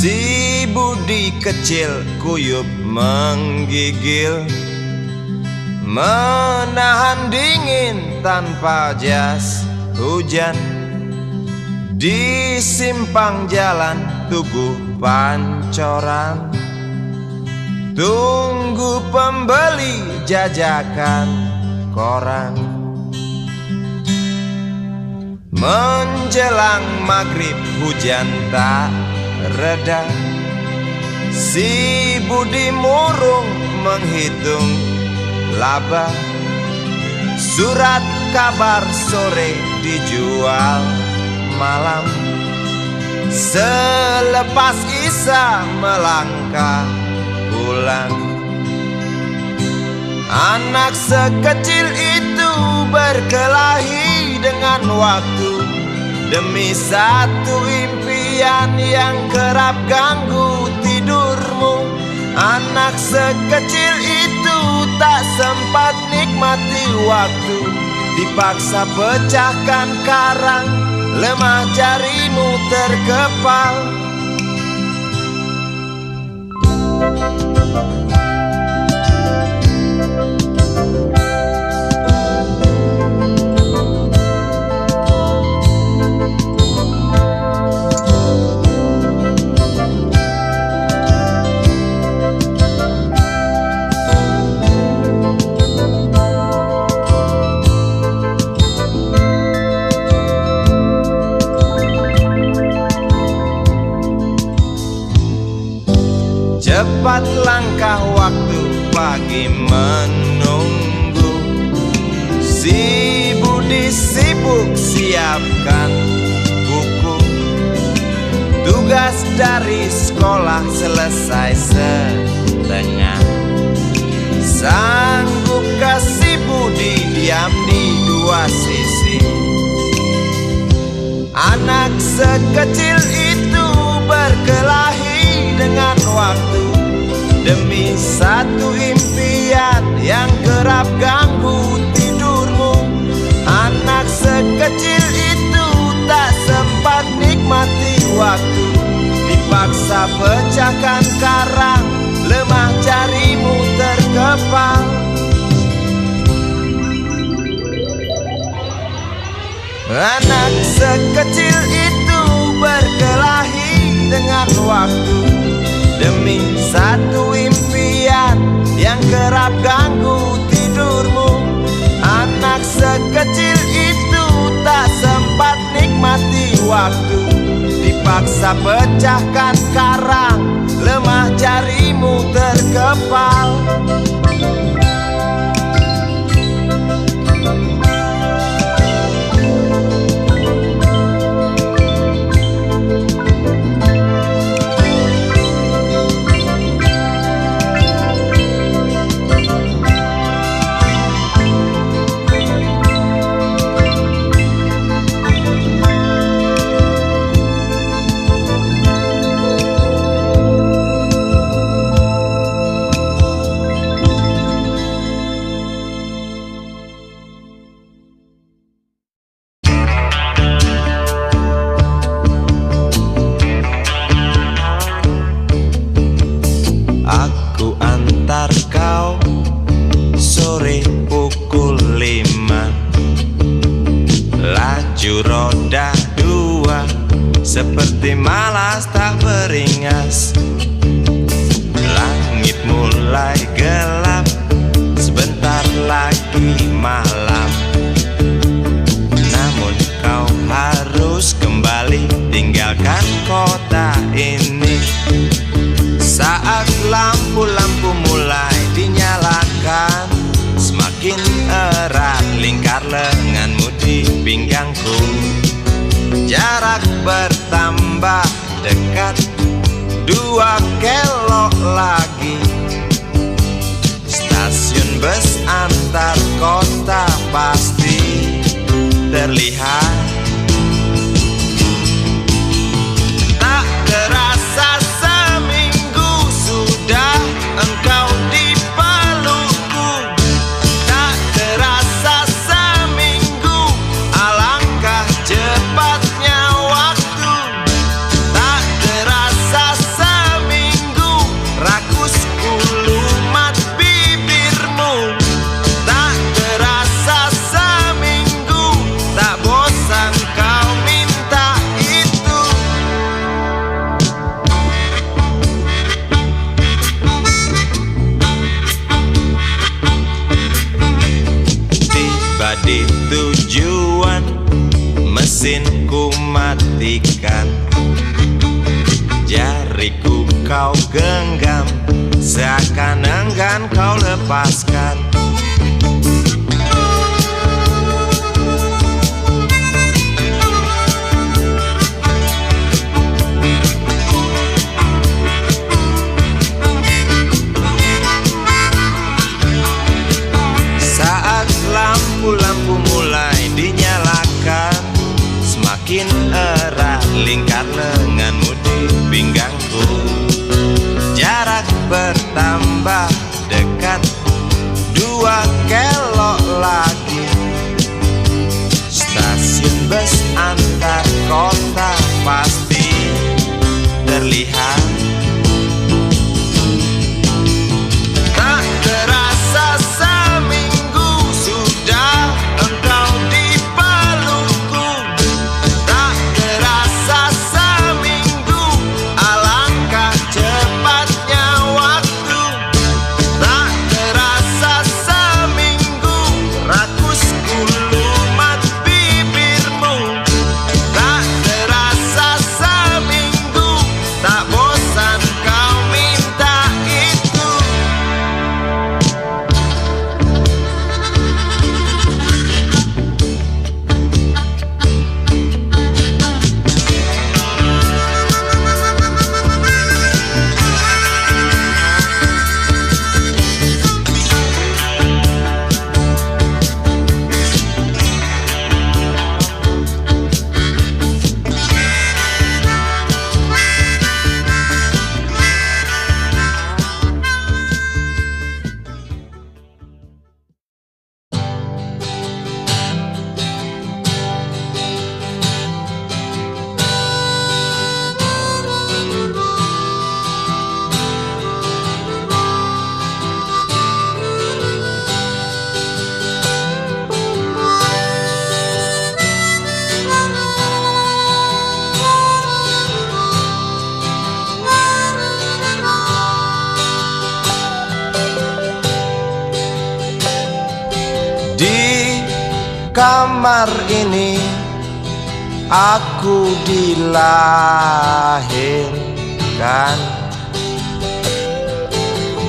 Si Budi kecil kuyup menggigil, menahan dingin tanpa jas hujan. Di simpang jalan Tugu Pancoran, tunggu pembeli jajakan koran. Menjelang maghrib hujan tak reda, si Budi murung menghitung laba. Surat kabar sore dijual malam. Selepas Isya melangkah pulang. Anak sekecil itu berkelahi dengan waktu demi satu impian yang kerap ganggu tidurmu. Anak sekecil itu tak sempat nikmati waktu, dipaksa pecahkan karang, lemah jarimu terkepal. Cepat langkah waktu, pagi menunggu. Si Budi sibuk siapkan buku. Tugas dari sekolah selesai setengah. Sanggupkah si Budi diam di dua sisi? Anak sekecil itu berkelahi dengan waktu demi satu impian yang kerap ganggu tidurmu. Anak sekecil itu tak sempat nikmati waktu, dipaksa pecahkan karang, lemah jarimu terkepal. Anak sekecil itu berkelahi dengan waktu demi satu impian yang kerap ganggu tidurmu. Anak sekecil itu tak sempat nikmati waktu, dipaksa pecahkan karang, lemah jarimu terkepal. Aku antar kau sore pukul 5. Laju roda 2 seperti malas tak beringas. Langit mulai gelap, sebentar lagi malam. Namun kau harus kembali tinggalkan kota ini. Saat lampu-lampu mulai dinyalakan, semakin erat lingkar lenganmu di pinggangku. Jarak bertambah dekat, 2 kelok lagi. Stasiun bus antar kota pasti terlihat. Tak terasa engkau di pelukku, tak terasa seminggu, alangkah cepatnya waktu. Tak terasa milikku kau genggam, seakan enggan kau lepaskan. Saat lampu-lampu mulai dinyalakan, semakin erat lingkar lenganmu di pinggangku. Jarak bertambah dekat, 2 kelok lagi. Stasiun bus antar kota pasti terlihat. Tak terasa seminggu sudah engkau di pelukku. Tak terasa seminggu, alangkah cepatnya waktu. Tak terasa seminggu, rakusku lumat bibirmu. Tak terasa seminggu, tak bosan kau minta itu. Di kamar ini aku dilahirkan,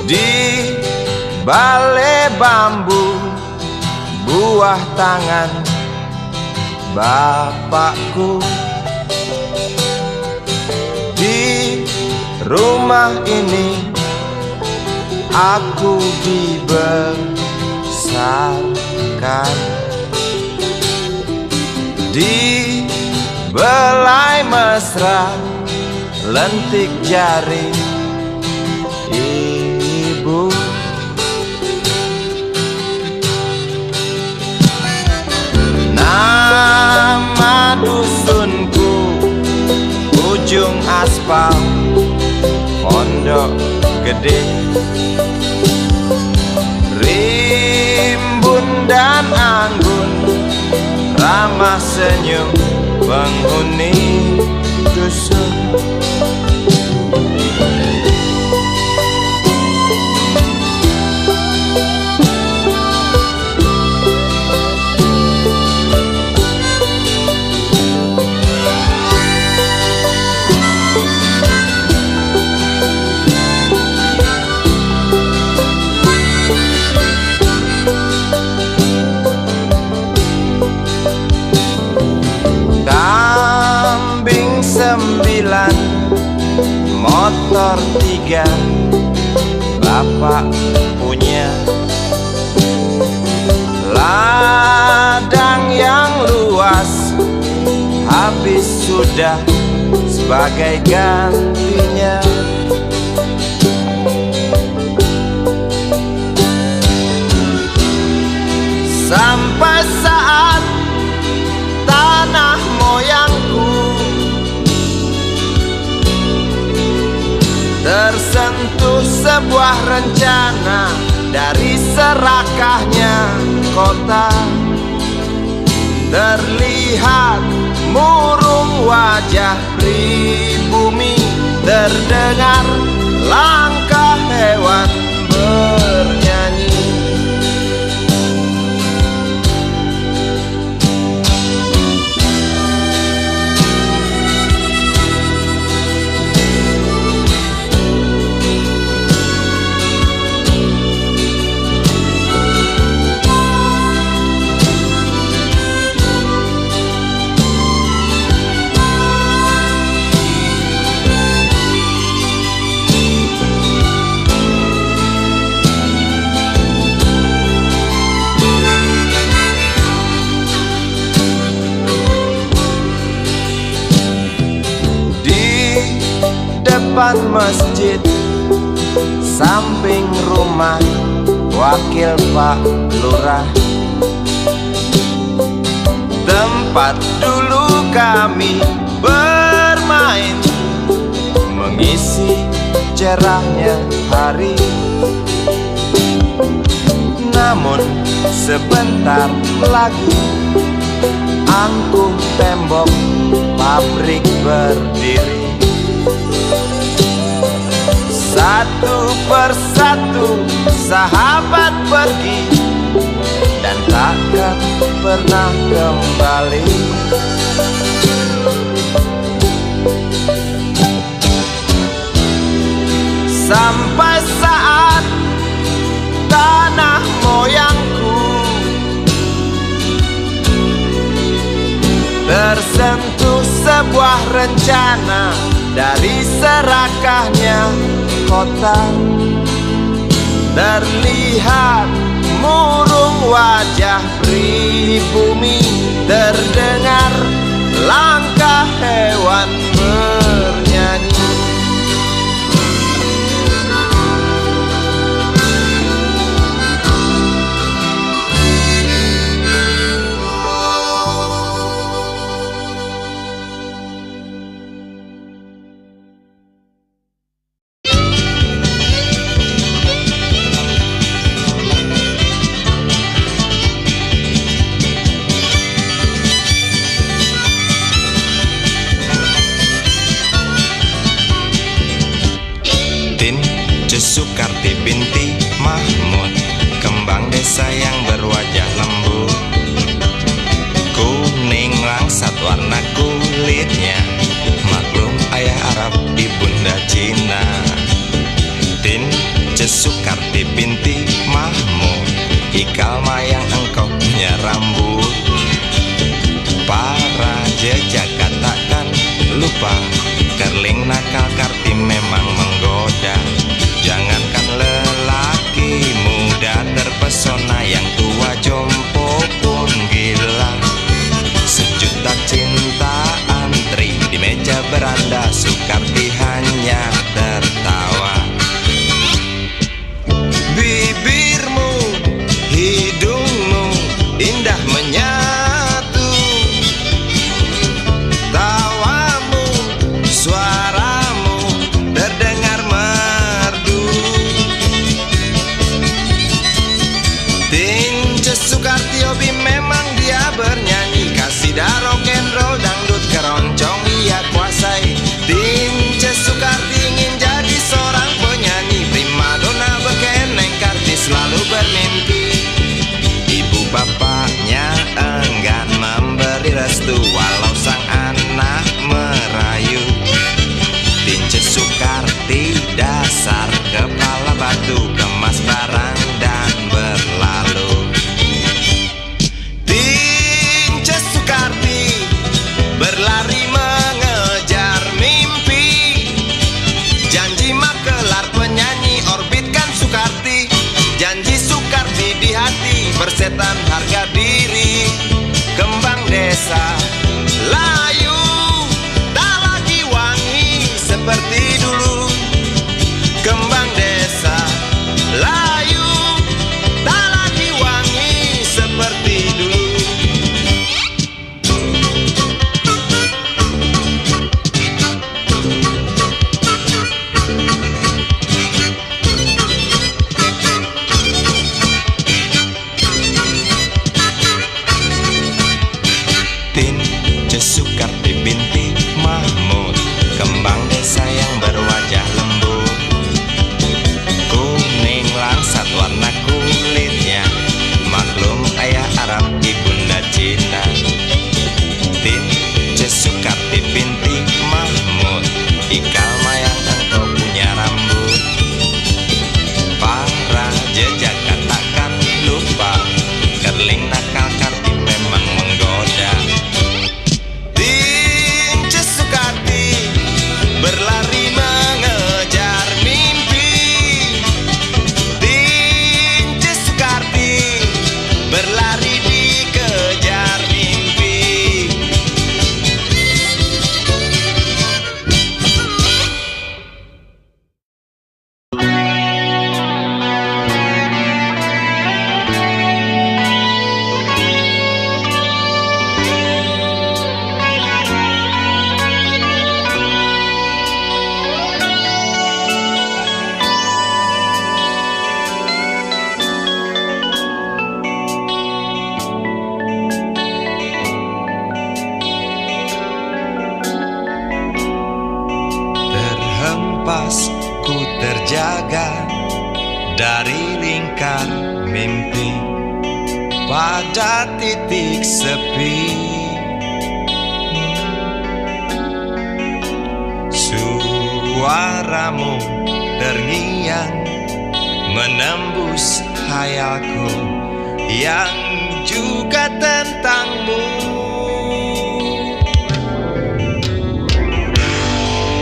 di balai bambu buah tangan bapakku. Di rumah ini aku dibesarkan, di belai mesra lentik jari ibu. Nama dusunku ujung aspal Pondok Gede. Rimbun dan anggun ramah senyum penghuni dusun. Kambing 9, motor 3, bapak punya. Ladang yang luas habis sudah sebagai gantinya. Sampai saat tanah moyangku tersentuh sebuah rencana dari serakahnya kota. Terlihat murung wajah pribumi, terdengar langkah hewan bernyanyi. depan masjid, samping rumah wakil Pak Lurah. Tempat dulu kami bermain, mengisi cerahnya hari. Namun sebentar lagi angkuh tembok pabrik berdiri. Satu persatu sahabat pergi dan takkan pernah kembali. Sampai saat tanah moyangku tersentuh sebuah rencana dari serakahnya kota. Terlihat murung wajah pribumi, terdengar langkah hewan bernyanyi. Sukarti binti Mahmud, kembang desa yang berwajah lembut, kuning langsat warna kulitnya, maklum ayah Arab ibunda Cina. Tin Sukarti binti Mahmud, ikal mayang engkau punya rambut. Para jejak katakan lupa, kerling nakal Karti memang menggoda. Jangankan lelaki muda terpesona, yang tua jompo pun gila. Sejuta cinta antri di meja beranda, Sukarti hanya tertawa. Bibirmu, hidungmu indah menyatu, tawamu, suaramu terdengar Sukarti hobi memang dia bernyanyi, kasidah rock and roll, dangdut, keroncong ia kuasai. Tince Sukarti ingin jadi seorang penyanyi, primadona bekeneng Karti selalu bermimpi. Ibu bapaknya enggan memberi restu, walau sang anak merayu. Tince Sukarti dasar kepala batu, kemas barang dan berlalu. Berlari mengejar mimpi, janji makelar penyanyi orbitkan Sukarti. Janji Sukarti di hati, persetan harga diri. Kembang desa layu, tak lagi wangi seperti dulu. Kembang desa layu, tak lagi wangi seperti dulu. Sukarti binti Mahmud, kembang desa yang berwajah terjaga dari lingkar mimpi pada titik sepi. Suaramu terngiang menembus hayalku yang juga tentangmu.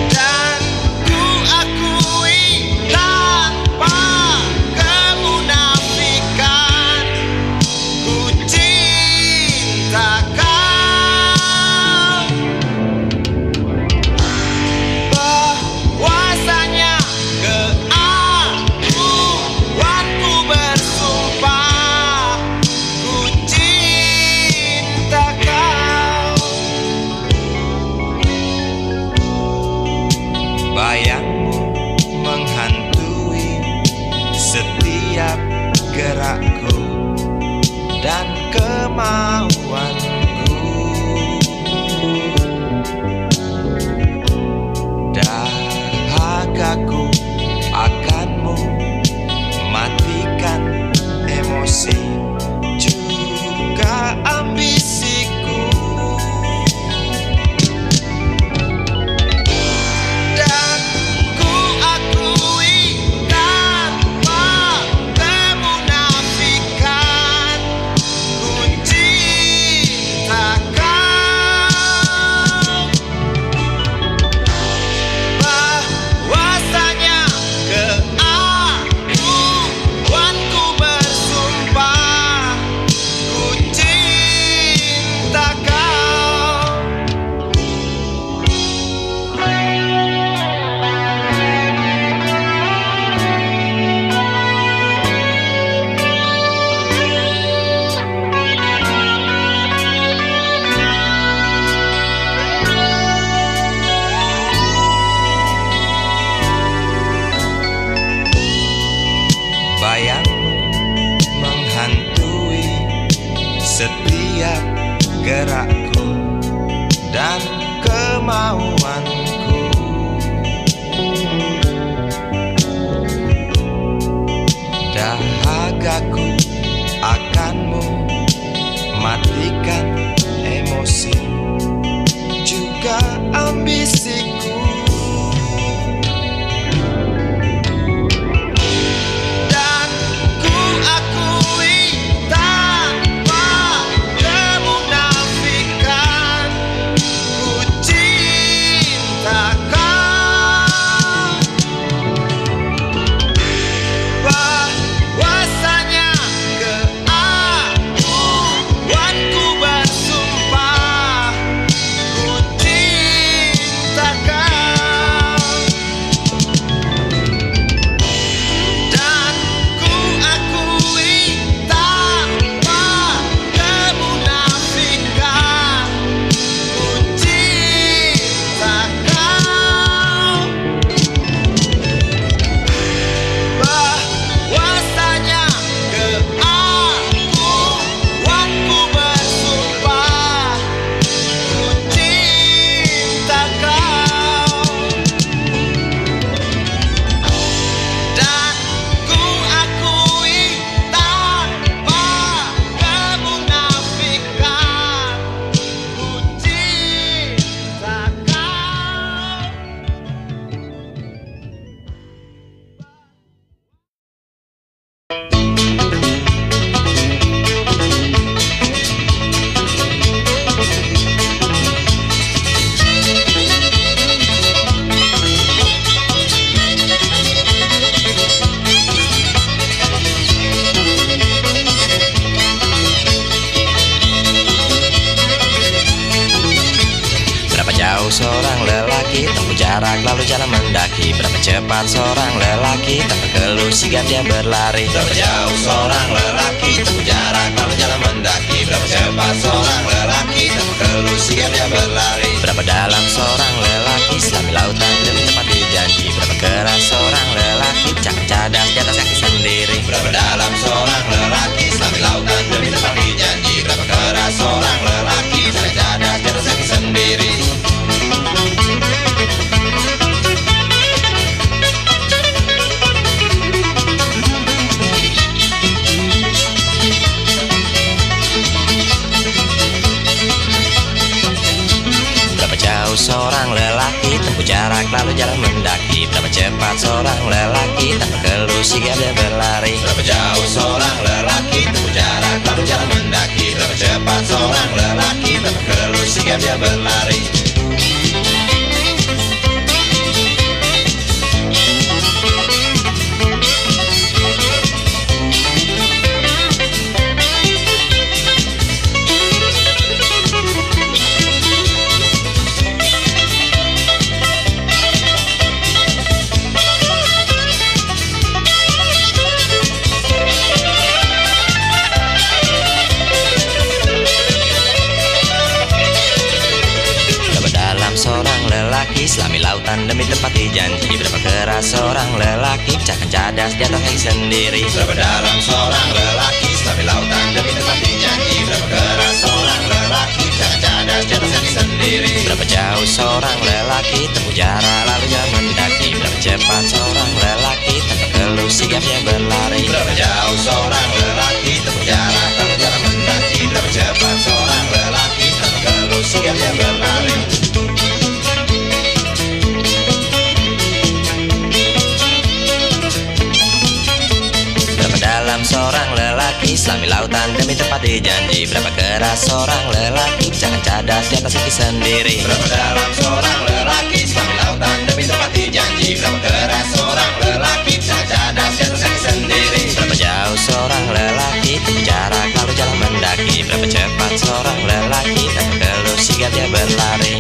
Dan ku akui tanpa kemunafikan, ku cinta kau. Bahwasanya keakuanku bersumpah, ku cinta kau. Bayangmu menghantui setiap gerakku dan kemauanku. Dahagaku akanmu matikan emosi juga ambisiku. Dan ku akui tanpa kemunafikan, ku cinta kau. Bahwasanya keakuanku bersumpah, ku cinta kau. Bayangmu menghantui setiap gerakku dan kemauanku. Dahagaku akanmu matikan emosi juga ambisiku. Dan ku akui tanpa kemunafikan, ku cinta kau. Bahwasanya keakuanku bersumpah, ku cinta kau. Dan ku akui tanpa kemunafikan, ku cinta kau. Bahwasanya keakuanku bersumpah, ku cinta kau. Dan ku akui tanpa kemunafikan, ku cinta kau. Berapa jauh seorang lelaki tempuh jarak lalu jalan mendaki? Berapa cepat seorang lelaki tanpa keluh sigap dia berlari? Berapa jauh seorang lelaki tempuh jarak lalu jalan mendaki? Berapa cepat seorang lelaki tanpa keluh sigap dia berlari? Berapa dalam seorang lelaki selami lautan demi tepati janji? Berapa keras seorang lelaki cakap cadas di atas kaki sendiri? Berapa dalam seorang lelaki selami lautan demi tepati janji? Berapa keras seorang lelaki cakap cadas di atas kaki sendiri? cepat seorang lelaki tanpa keluh sigap dia berlari. Berapa jauh seorang lelaki tempuh jarak lalu jalan mendaki. Berapa cepat seorang lelaki tanpa keluh sigap dia berlari. Seorang lelaki selami lautan demi tepati janji. Berapa keras seorang lelaki pecahkan cadas di atas kaki sendiri. Berapa dalam seorang lelaki selami lautan demi tepati janji. Berapa keras seorang lelaki pecahkan cadas di atas kaki sendiri. Berapa jauh seorang lelaki tempuh jarak lalu jalan mendaki. Berapa cepat seorang lelaki tanpa keluh sigapnya berlari. Berapa jauh seorang lelaki tempuh jarak lalu jalan mendaki. Berapa cepat seorang lelaki tanpa keluh sigapnya berlari. Dalam seorang lelaki selami lautan demi tepati janji. Berapa keras seorang lelaki pecahkan cadas di atas kaki sendiri. Berapa dalam seorang lelaki selami lautan demi tepati janji. Berapa keras seorang lelaki pecahkan cadas di atas kaki sendiri. Berapa jauh seorang lelaki tempuh jarak lalu jalan mendaki. Berapa cepat seorang lelaki tanpa keluh sigap dia berlari.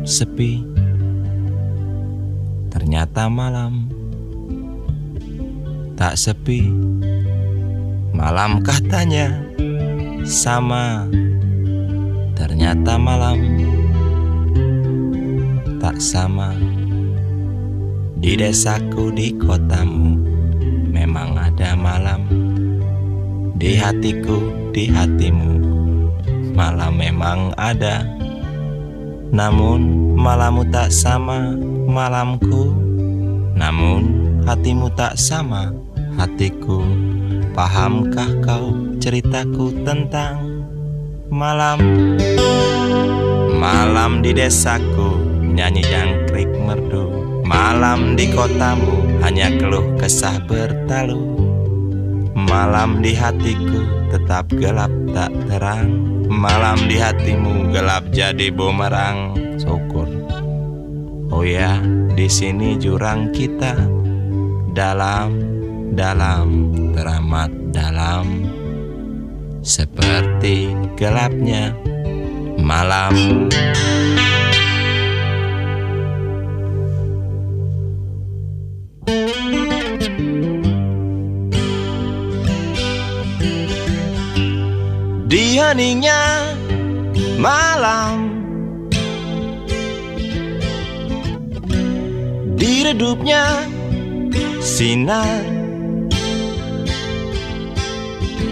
sepi. Ternyata malam tak sepi. Malam katanya sama. Ternyata malam tak sama. Di desaku, di kotamu, memang ada malam. Di hatiku, di hatimu, malam memang ada. Namun malammu tak sama malamku. Namun hatimu tak sama hatiku. Pahamkah kau ceritaku tentang malam? Malam di desaku nyanyi jangkrik merdu. Malam di kotamu hanya keluh kesah bertalu. Malam di hatiku tetap gelap tak terang. Malam di hatimu gelap jadi bumerang. Syukur. Oh ya, di sini jurang kita dalam, dalam, teramat dalam. Seperti gelapnya malam. Di heningnya malam, di redupnya sinar,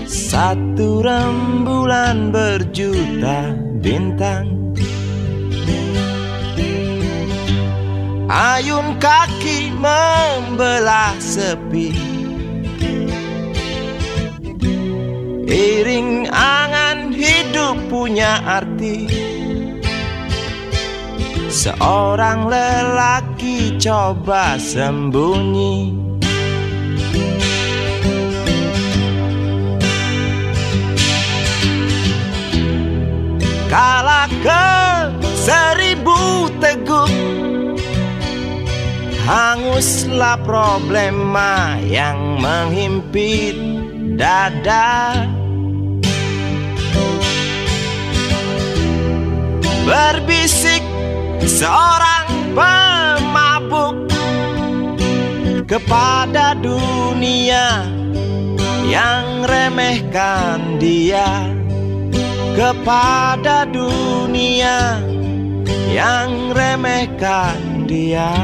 satu rembulan berjuta bintang. Ayun kaki membelah sepi, iring angan hidup punya arti. Seorang lelaki coba sembunyi, kala ke 1000 teguk, hanguslah problema yang menghimpit dada. Berbisik seorang pemabuk kepada dunia yang remehkan dia, kepada dunia yang remehkan dia.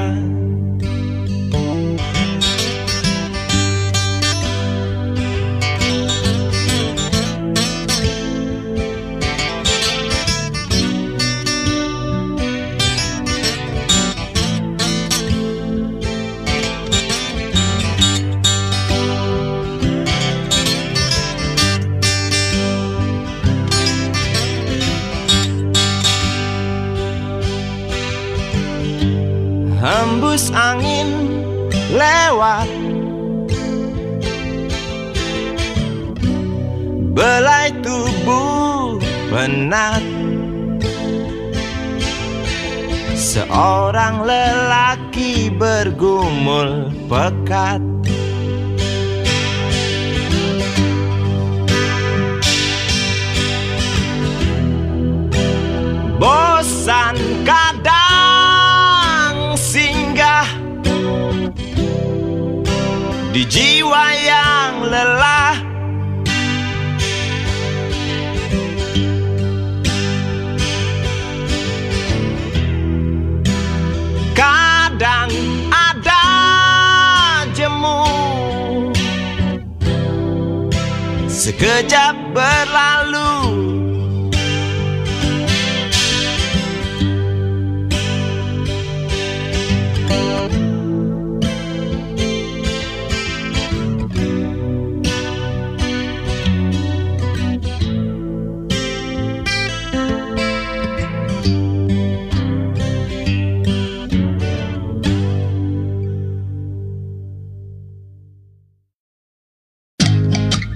Hembus angin lewat, belai tubuh penat. Seorang lelaki bergumul pekat. Bosan kadang singgah di jiwa yang lelah. Kadang ada jemu sekejap berlalu.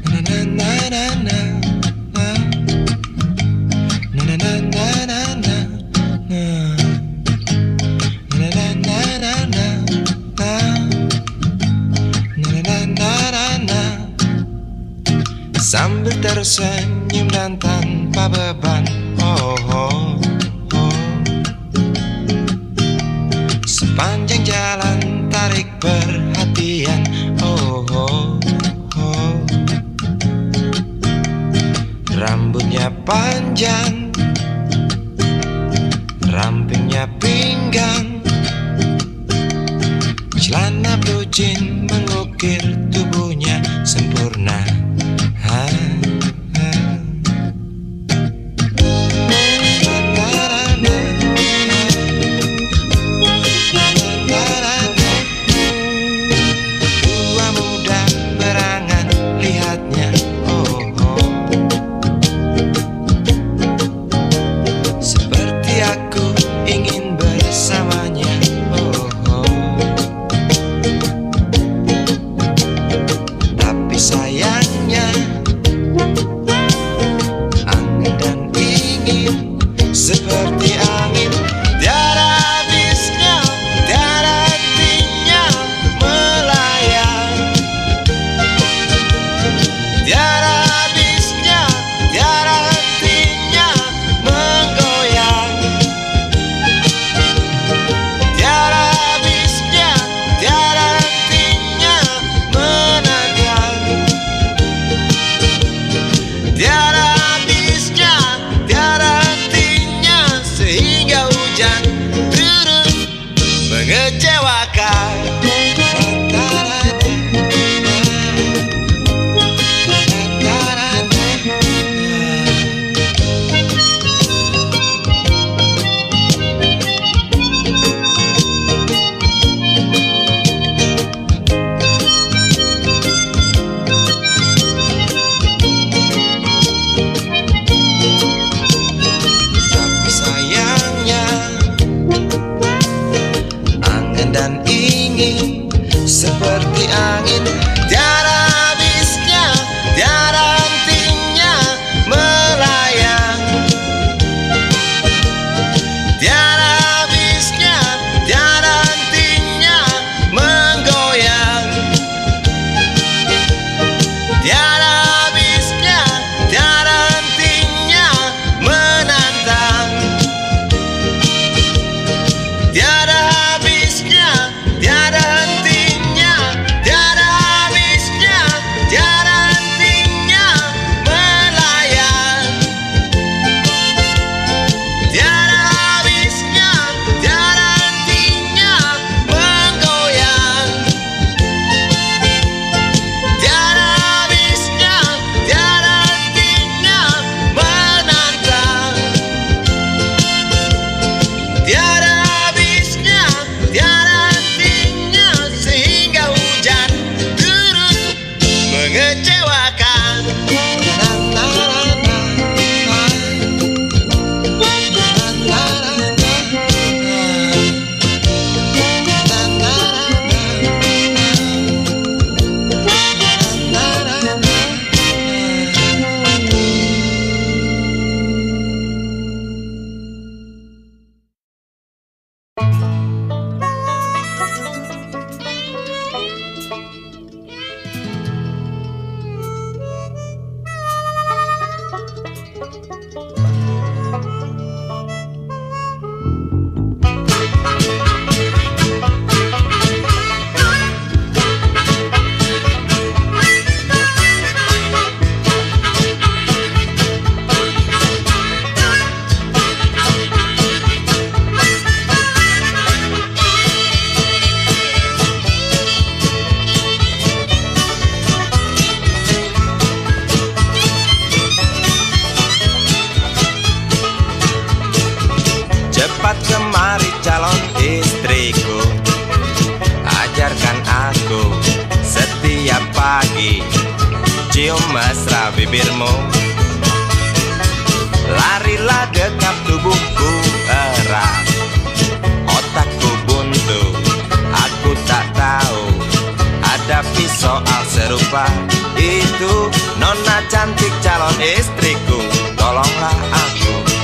Na na na na na. Jin mengukir tubuhnya sempurna. Tua muda berangan lihatnya, oh, oh. Seperti aku ingin bersamanya, oh, oh. Tapi sayangnya angan dan ingin seperti angin, tiada habisnya, tiada hentinya melayang. Tiada habisnya, tiada hentinya menggoyang. Tiada habisnya, tiada hentinya menantang. Tiada habisnya, tiada hentinya, sehingga hujan turun mengecewakan. Tapi sayangnya angan dan ingin seperti angin, tiada habisnya, tiada hentinya melayang. Tiada habisnya, tiada hentinya menggoyang. Tiada habisnya, tiada hentinya menantang. Tiada habisnya, tiada hentinya, tiada habisnya, tiada hentinya melayang. Tiada habisnya, tiada hentinya menggoyang. Tiada habisnya, tiada hentinya menantang. Tiada habisnya, tiada hentinya, sehingga hujan turun mengecewakan. Cepat kemari calon istriku, ajarkan aku setiap pagi cium mesra bibirmu. Larilah dekat tubuhku erat, otakku buntu, aku tak tahu hadapi soal serupa itu. Nona cantik calon istriku, tolonglah aku.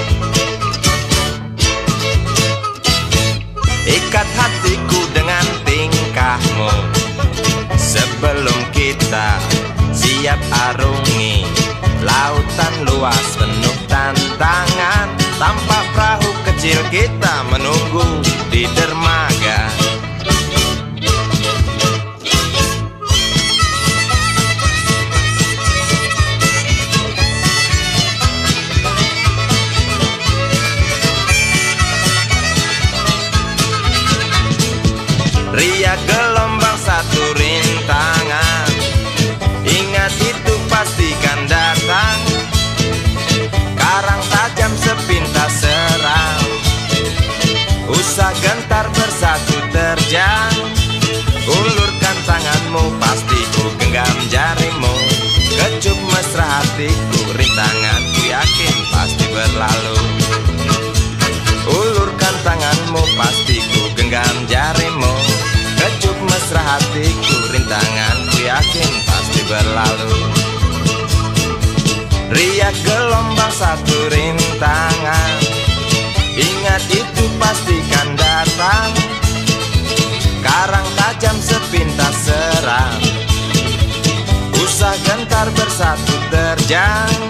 Ikat hatiku dengan tingkahmu, sebelum kita siap arungi lautan luas penuh tantangan. Tampak perahu kecil kita menunggu di dermaga. Ria gelombang satu gentar bersatu terjang. Ulurkan tanganmu, pasti ku genggam jarimu. Kecup mesra hatiku, rintanganku yakin pasti berlalu. Ulurkan tanganmu, pasti ku genggam jarimu. Kecup mesra hatiku, rintanganku yakin pasti berlalu. Riak gelombang satu rintangan, ingat itu pastikan datang. Karang tajam sepintas serang, usah gentar bersatu terjang.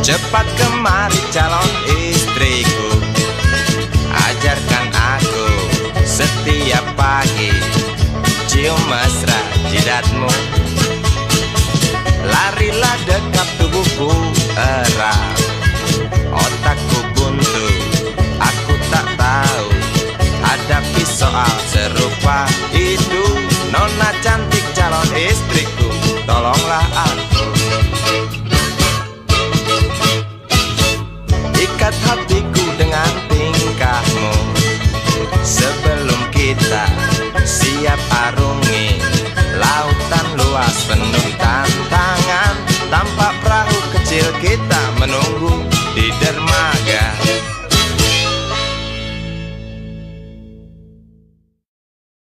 Cepat kemari calon istriku, ajarkan aku setiap pagi cium mesra jidatmu. Larilah dekat tubuhku erat, otakku buntu, aku tak tahu hadapi soal serupa itu. Nona cantik calon istriku, tolonglah aku. Ikat hatiku dengan tingkahmu, sebelum kita siap arungi lautan luas penuh tantangan. Tampak perahu kecil kita menunggu di dermaga.